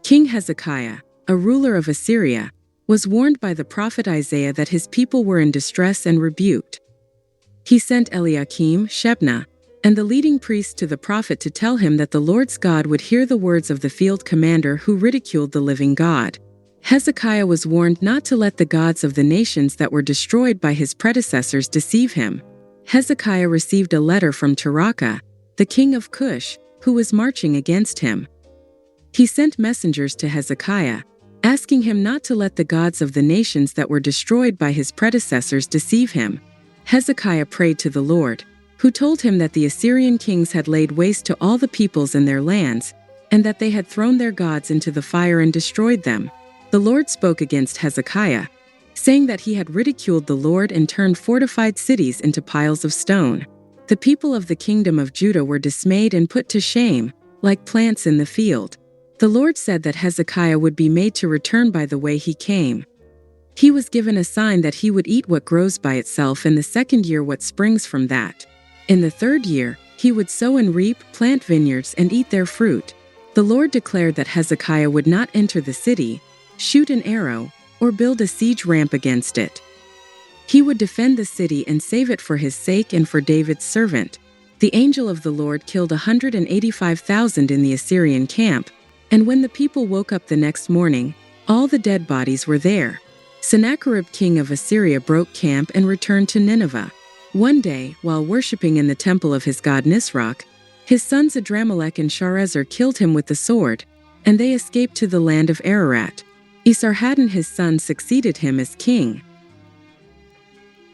King Hezekiah, a ruler of Assyria, was warned by the prophet Isaiah that his people were in distress and rebuked. He sent Eliakim, Shebna, and the leading priests to the prophet to tell him that the Lord's God would hear the words of the field commander who ridiculed the living God. Hezekiah was warned not to let the gods of the nations that were destroyed by his predecessors deceive him. Hezekiah received a letter from Tirhakah, the king of Cush, who was marching against him. He sent messengers to Hezekiah, asking him not to let the gods of the nations that were destroyed by his predecessors deceive him. Hezekiah prayed to the Lord, who told him that the Assyrian kings had laid waste to all the peoples in their lands, and that they had thrown their gods into the fire and destroyed them. The Lord spoke against Hezekiah, saying that he had ridiculed the Lord and turned fortified cities into piles of stone. The people of the kingdom of Judah were dismayed and put to shame, like plants in the field. The Lord said that Hezekiah would be made to return by the way he came. He was given a sign that he would eat what grows by itself, in the second year what springs from that. In the third year, he would sow and reap, plant vineyards, and eat their fruit. The Lord declared that Hezekiah would not enter the city, shoot an arrow, or build a siege ramp against it. He would defend the city and save it for his sake and for David's servant. The angel of the Lord killed 185,000 in the Assyrian camp, and when the people woke up the next morning, all the dead bodies were there. Sennacherib king of Assyria broke camp and returned to Nineveh. One day, while worshipping in the temple of his god Nisroch, his sons Adramelech and Sharezer killed him with the sword, and they escaped to the land of Ararat. Esarhaddon his son succeeded him as king.